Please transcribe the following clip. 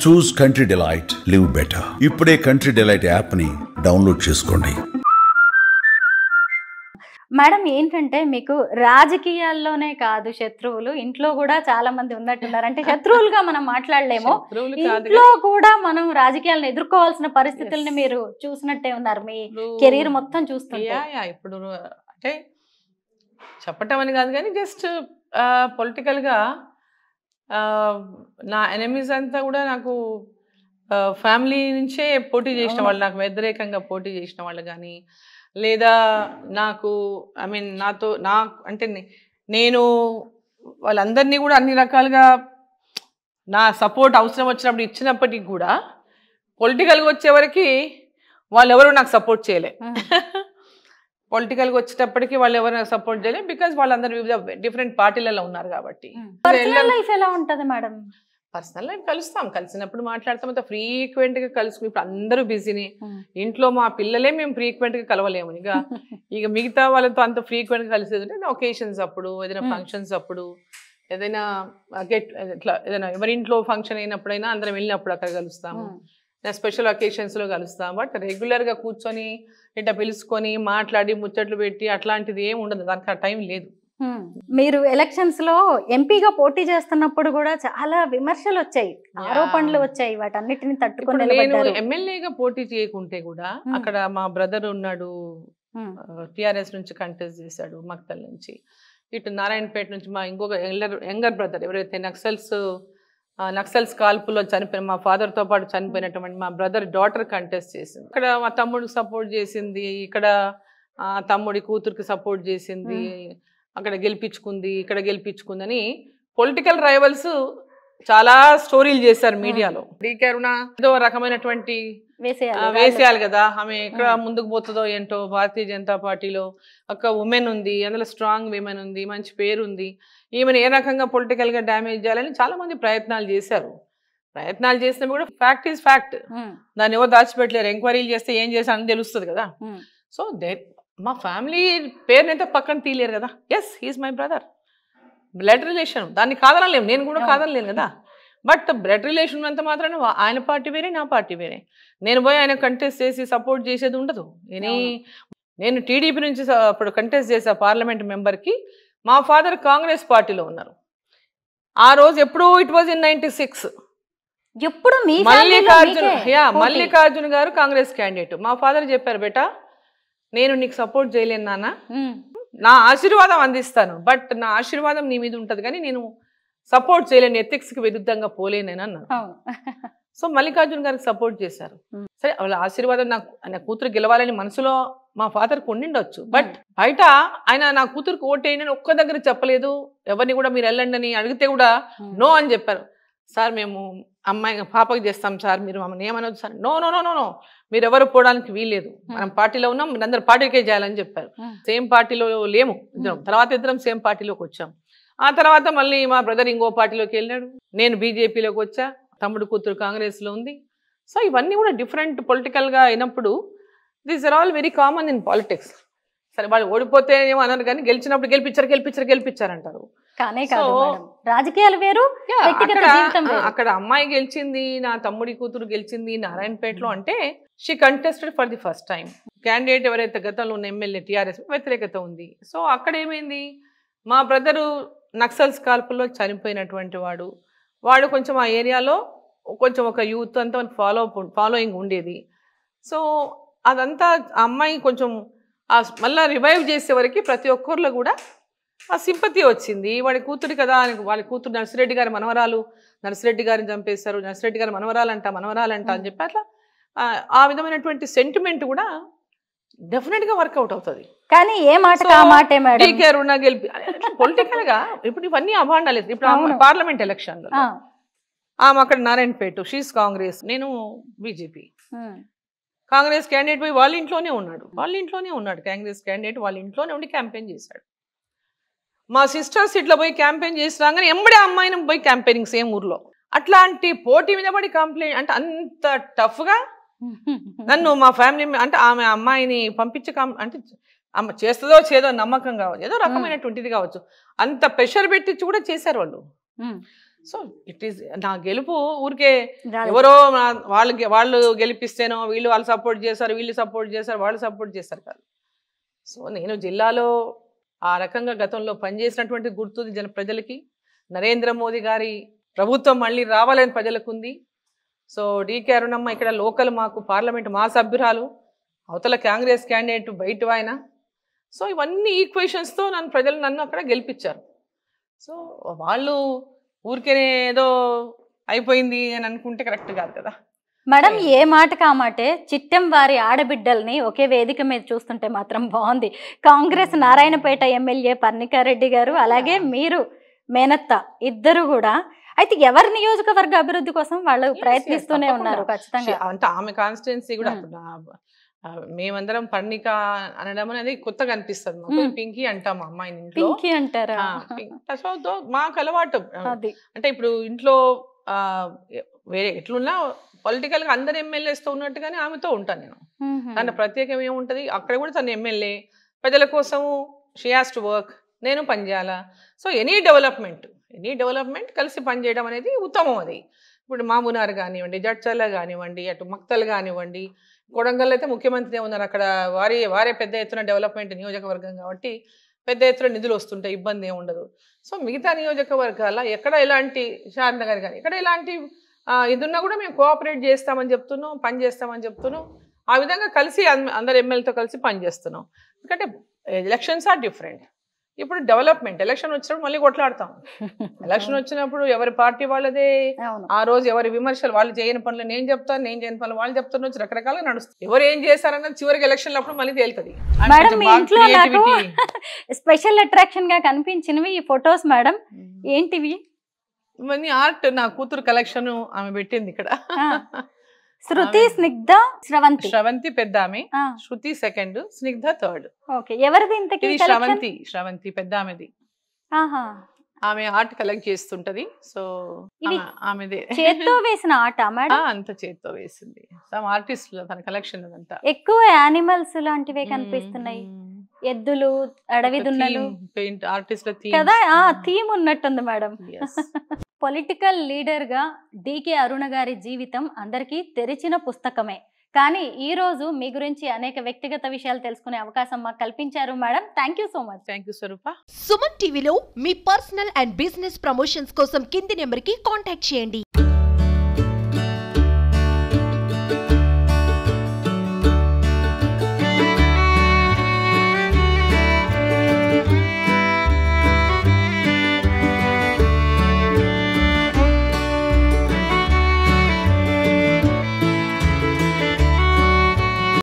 చూస్ country delight, live better. ఇప్పుడే country delight app ని download చేసుకోండి. మేడం ఏంటంటే మీకు రాజకీయాల్లోనే కాదు శత్రువులు, ఇంట్లో కూడా చాలా మంది ఉన్నట్టున్నారు. అంటే శత్రువులుగా మనం మాట్లాడలేము, ఇంట్లో కూడా మనం రాజకీయాలను ఎదుర్కోవాల్సిన పరిస్థితుల్ని మీరు చూసినట్టే ఉన్నారు మీ కెరీర్ మొత్తం చూస్తుంటే. ఇప్పుడు అంటే చెప్పటం అని కాదు కానీ జస్ట్ పొలిటికల్గా నా ఎనిమీస్ అంతా కూడా నాకు ఫ్యామిలీ నుంచే పోటీ చేసిన వాళ్ళు, నాకు వ్యతిరేకంగా పోటీ చేసిన వాళ్ళు కానీ, లేదా నాకు అంటే నేను వాళ్ళందరినీ కూడా అన్ని రకాలుగా నా సపోర్ట్ అవసరం వచ్చినప్పుడు ఇచ్చినప్పటికీ కూడా పొలిటికల్గా వచ్చేవరకు వాళ్ళు ఎవరు నాకు సపోర్ట్ చేయలే. పొలిటికల్గా వచ్చేటప్పటికి వాళ్ళు ఎవరు నాకు సపోర్ట్ చేయలేదు, బికాజ్ వాళ్ళందరూ వివిధ డిఫరెంట్ పార్టీలలో ఉన్నారు కాబట్టి. పర్సనల్ లైఫ్ ఎలా ఉంటుంది మేడం? పర్సనల్ లైఫ్ కలుస్తాం, కలిసినప్పుడు మాట్లాడతాం, అంత ఫ్రీక్వెంట్గా కలుసుకుని. ఇప్పుడు అందరూ బిజీని, ఇంట్లో మా పిల్లలే మేము ఫ్రీక్వెంట్గా కలవలేము. ఇక మిగతా వాళ్ళతో అంత ఫ్రీక్వెంట్గా కలిసేది అంటే ఒకేషన్స్ అప్పుడు, ఏదైనా ఫంక్షన్స్ అప్పుడు, ఏదైనా ఇట్లా ఏదైనా ఎవరింట్లో ఫంక్షన్ అయినప్పుడైనా అందరం వెళ్ళినప్పుడు అక్కడ కలుస్తాము, స్పెషల్ ఒకేషన్స్లో కలుస్తాం. బట్ రెగ్యులర్గా కూర్చొని ఇట్లా పిలుచుకొని మాట్లాడి ముచ్చట్లు పెట్టి అట్లాంటిది ఏమి ఉండదు, దానికి ఆ టైం లేదు. మీరు ఎలక్షన్స్ లో ఎంపీగా పోటీ చేస్తున్నప్పుడు కూడా చాలా విమర్శలు వచ్చాయి, ఆరోపణలు వచ్చాయి, వాటన్నిటిని తట్టుకొని నేను ఎమ్మెల్యేగా పోటీ చేయకుంటే కూడా అక్కడ మా బ్రదర్ ఉన్నాడు, టిఆర్ఎస్ నుంచి కంటెస్ట్ చేశాడు, మక్తల్ నుంచి. ఇటు నారాయణపేట నుంచి మా ఇంకొక యంగర్ బ్రదర్, ఎవరైతే నక్సల్స్ కాల్పులో చనిపోయిన మా ఫాదర్తో పాటు చనిపోయినటువంటి మా బ్రదర్ డాటర్ కంటెస్ట్ చేసింది. ఇక్కడ మా తమ్ముడికి సపోర్ట్ చేసింది, ఇక్కడ తమ్ముడి కూతురికి సపోర్ట్ చేసింది, అక్కడ గెలిపించుకుంది, ఇక్కడ గెలిపించుకుందని పొలిటికల్ రైవల్స్ చాలా స్టోరీలు చేశారు మీడియాలో. డీకే అరుణ ఏదో రకమైనటువంటి వేసేయాలి కదా, ఆమె ఎక్కడ ముందుకు పోతుందో ఏంటో. భారతీయ జనతా పార్టీలో ఒక ఉమెన్ ఉంది, అందులో స్ట్రాంగ్ విమెన్ ఉంది, మంచి పేరు ఉంది, ఈమెను ఏ రకంగా పొలిటికల్గా డ్యామేజ్ చేయాలని చాలా మంది ప్రయత్నాలు చేశారు. ప్రయత్నాలు చేసినా కూడా ఫ్యాక్ట్ ఈజ్ ఫ్యాక్ట్, దాన్ని ఎవరు దాచిపెట్టలేరు. ఎంక్వైరీలు చేస్తే ఏం చేశానని తెలుస్తుంది కదా. సో మా ఫ్యామిలీ పేరునైతే పక్కన తీయలేరు కదా. Yes, he is my brother, blood relation, దాన్ని కాదనలేము, నేను కూడా కాదనలేను కదా. బట్ బ్లడ్ రిలేషన్ అంత మాత్రాన ఆయన పార్టీ వేరే, నా పార్టీ వేరే. నేను పోయి ఆయన కంటెస్ట్ చేసి సపోర్ట్ చేసేది ఉండదు. నేను టీడీపీ నుంచి అప్పుడు కంటెస్ట్ చేసే పార్లమెంట్ మెంబర్కి మా ఫాదర్ కాంగ్రెస్ పార్టీలో ఉన్నారు. ఆ రోజు ఎప్పుడు ఇట్ వాజ్ ఇన్ 96. ఎప్పుడు మల్లికార్జున్ గారు కాంగ్రెస్ క్యాండిడేట్. మా ఫాదర్ చెప్పారు, బేటా నేను నీకు సపోర్ట్ చేయలేను నాన్న, నా ఆశీర్వాదం అందిస్తాను, బట్ నా ఆశీర్వాదం నీ మీద ఉంటుంది కానీ నేను సపోర్ట్ చేయలేను, ఎథిక్స్కి విరుద్ధంగా పోలేనని అన్నాను. సో మల్లికార్జున్ గారికి సపోర్ట్ చేశారు. సరే, వాళ్ళ ఆశీర్వాదం నా కూతురు గెలవాలని మనసులో మా ఫాదర్కి ఉండిండొచ్చు, బట్ బయట ఆయన నా కూతురుకి ఓటేయని ఒక్క దగ్గర చెప్పలేదు. ఎవరిని కూడా మీరు వెళ్ళండి అని అడిగితే కూడా నో అని చెప్పారు. సార్ మేము పాపకి చేస్తాం సార్, మీరు మమ్మల్ని ఏమనొద్దు sir. No no no no no, మీరు ఎవరు పోవడానికి వీల్లేదు, మనం పార్టీలో ఉన్నాం, మీరు అందరు పార్టీకే చేయాలని చెప్పారు. సేమ్ పార్టీలో లేము ఇద్దరం, తర్వాత ఇద్దరం సేమ్ పార్టీలోకి వచ్చాం. ఆ తర్వాత మళ్ళీ మా బ్రదర్ ఇంకో పార్టీలోకి వెళ్ళాడు, నేను బీజేపీలోకి వచ్చా, తమ్ముడు కూతురు కాంగ్రెస్లో ఉంది. సో ఇవన్నీ కూడా డిఫరెంట్ పొలిటికల్గా అయినప్పుడు these are all very common in politics. సరే, వాళ్ళు ఓడిపోతే ఏమో అన్నారు కానీ గెలిచినప్పుడు గెలిపించారు అంటారు. రాజకీయాలు వేరు, అక్కడ అమ్మాయి గెలిచింది, నా తమ్ముడి కూతురు గెలిచింది నారాయణపేటలో అంటే she contested for the first time. Candidate ఎవరైతే గతంలో ఉన్న ఎమ్మెల్యే టిఆర్ఎస్ వ్యతిరేకత ఉంది. సో అక్కడ ఏమైంది, మా బ్రదరు నక్సల్స్ కాల్పుల్లో చనిపోయినటువంటి వాడు కొంచెం ఆ ఏరియాలో కొంచెం ఒక యూత్ అంతా ఫాలోయింగ్ ఉండేది. సో అదంతా ఆ అమ్మాయి కొంచెం మళ్ళీ రివైవ్ చేసే వరకు ప్రతి ఒక్కరిలో కూడా ఆ సింపతి వచ్చింది. వాడి కూతురు కదా, వాళ్ళ కూతురు నర్సిరెడ్డి గారి మనవరాలు, నర్సిరెడ్డి గారిని చంపేశారు, నర్సిరెడ్డి గారి మనవరాలంట అని చెప్పి అట్లా ఆ విధమైనటువంటి సెంటిమెంట్ కూడా డెఫినెట్గా వర్కౌట్ అవుతుంది. కానీ ఏ మాట డీకే అరుణ గెలిపి పొలిటికల్ గా ఇప్పుడు ఇవన్నీ అభాండాలు. ఇప్పుడు పార్లమెంట్ ఎలక్షన్ లో ఆమె అక్కడ నారాయణపేట, షీస్ కాంగ్రెస్, నేను బీజేపీ. కాంగ్రెస్ క్యాండిడేట్ పోయి వాళ్ళ ఇంట్లోనే ఉన్నాడు కాంగ్రెస్ క్యాండిడేట్ వాళ్ళ ఇంట్లోనే ఉండి క్యాంపెయిన్ చేశాడు. మా సిస్టర్స్ ఇట్లా పోయి క్యాంపెయిన్ చేసి రాగానే ఎంబడే అమ్మాయిని పోయి క్యాంపెయినింగ్ సేమ్ ఊర్లో. అట్లాంటి పోటీ మీద పడి కంప్లైంట్ అంటే అంత టఫ్గా నన్ను మా ఫ్యామిలీ అంటే ఆమె అమ్మాయిని పంపించి అంటే అమ్మ చేస్తుందో చేదో నమ్మకం కావచ్చు, ఏదో రకమైనటువంటిది కావచ్చు, అంత ప్రెషర్ పెట్టి కూడా చేశారు వాళ్ళు. సో ఇట్ ఈస్ నా గెలుపు ఊరికే ఎవరో వాళ్ళు గెలిపిస్తేనో వాళ్ళు సపోర్ట్ చేశారు, వీళ్ళు సపోర్ట్ చేశారు, వాళ్ళు సపోర్ట్ చేశారు కాదు. సో నేను జిల్లాలో ఆ రకంగా గతంలో పనిచేసినటువంటి గుర్తు ప్రజలకి, నరేంద్ర మోదీ గారి ప్రభుత్వం మళ్ళీ రావాలని ప్రజలకు ఉంది. సో డీకే అరుణమ్మ ఇక్కడ లోకల్ మాకు పార్లమెంట్ మా సభ్యురాలు, అవతల కాంగ్రెస్ క్యాండిడేట్ బయట ఆయన. సో ఇవన్నీ ఈక్వేషన్స్తో ప్రజలు నన్ను అక్కడ గెలిపించారు. సో వాళ్ళు ఊరికే ఏదో అయిపోయింది అని అనుకుంటే కరెక్ట్ కాదు కదా మేడం. ఏ మాటకు ఆ మాటే చిట్టెం వారి ఆడబిడ్డల్ని ఒకే వేదిక మీద చూస్తుంటే మాత్రం బాగుంది. కాంగ్రెస్ నారాయణపేట ఎమ్మెల్యే పర్ణికారెడ్డి గారు, అలాగే మీరు మేనత్త ఇద్దరు కూడా. అయితే ఎవరి నియోజకవర్గ అభివృద్ధి కోసం వాళ్ళు ప్రయత్నిస్తూనే ఉన్నారు ఖచ్చితంగా. అంటే ఆమె కాన్స్టిట్యున్సీ కూడా మేమందరం పర్ణిక అనడం అనేది కొత్తగా అనిపిస్తుంది మాకు. పింకీ అంటాం అమ్మాయిని ఇంట్లో. పింకీ అంటారా? మాకు అలవాటు. అంటే ఇప్పుడు ఇంట్లో వేరే ఎట్లున్నా పొలిటికల్ గా అందరు ఎమ్మెల్యేస్తో ఉన్నట్టుగానే ఆమెతో ఉంటాను నేను. తన ప్రత్యేకం ఏముంటది, అక్కడ కూడా తను ఎమ్మెల్యే, ప్రజల కోసము షీ హాస్ టు వర్క్, నేను పనిచేయాలా. సో ఎనీ డెవలప్మెంట్ కలిసి పనిచేయడం అనేది ఉత్తమం. అది ఇప్పుడు మామునార్ కానివ్వండి, జడ్చర్ల కానివ్వండి, అటు మక్తల్ కానివ్వండి, కొడంగల్ అయితే ముఖ్యమంత్రి ఉన్నారు, అక్కడ వారే పెద్ద ఎత్తున డెవలప్మెంట్ నియోజకవర్గం కాబట్టి పెద్ద ఎత్తున నిధులు వస్తుంటాయి, ఇబ్బంది ఏమి ఉండదు. సో మిగతా నియోజకవర్గాల ఎక్కడ ఎలాంటి షాద్నగర్ కానీ ఎక్కడ ఎలాంటి ఇది ఉన్నా కూడా మేము కోఆపరేట్ చేస్తామని చెప్తున్నాం, పని చేస్తామని చెప్తున్నాం. ఆ విధంగా కలిసి అందరు ఎమ్మెల్యేతో కలిసి పనిచేస్తున్నాం. ఎందుకంటే ఎలక్షన్స్ ఆర్ డిఫరెంట్. ఇప్పుడు డెవలప్మెంట్ ఎలక్షన్ వచ్చినప్పుడు మళ్ళీ కొట్లాడతాం. ఎలక్షన్ వచ్చినప్పుడు ఎవరి పార్టీ వాళ్ళదే, ఆ రోజు ఎవరి విమర్శలు, వాళ్ళు చేయని పనులు నేను చెప్తాను, నేను చేయని పనులు వాళ్ళు చెప్తాను, రకరకాలుగా నడుస్తుంది. ఎవరు ఏం చేశారన్నది చివరికి ఎలక్షన్ అప్పుడు మళ్ళీ తేలుతుంది. స్పెషల్ అట్రాక్షన్ గా కనిపించినవి ఈ ఫొటోస్ మేడం ఏంటివి? ఇవన్నీ ఆర్ట్, నా కూతురు కలెక్షన్ ఆమె పెట్టింది ఇక్కడ. శృతి, స్నిగ్ధ, శ్రవంతి పెద్ద ఆమె, శృతి సెకండ్, స్నిగ్ధ థర్డ్. ఎవరిది ఇంతకీ? శ్రవంతి పెద్ద ఆమెది. ఆమె ఆర్ట్ కలెక్ట్ చేస్తుంటది. సో ఆమెదే చేత్తో వేసిన ఆర్ట్ మేడం? అంత చేత్తో వేసింది. ఆర్టిస్ట్ తన కలెక్షన్ అదంతా. ఎక్కువ యానిమల్స్ లాంటివే కనిపిస్తున్నాయి, ఎద్దులు, అడవి దున్నలు, పెయింట్ ఆర్టిస్ట్ కదా. థీమ్ ఉన్నట్టుంది మేడం. పొలిటికల్ లీడర్ గా డీకే అరుణ గారి జీవితం అందరికీ తెరిచిన పుస్తకమే. కానీ ఈ రోజు మీ గురించి అనేక వ్యక్తిగత విషయాలు తెలుసుకునే అవకాశం మాకు కల్పించారు madam. Thank you so much. Thank you Swarupa. Suman టీవీలో మీ పర్సనల్ అండ్ బిజినెస్ ప్రమోషన్స్ కోసం కింది నెంబర్కి కాంటాక్ట్ చేయండి.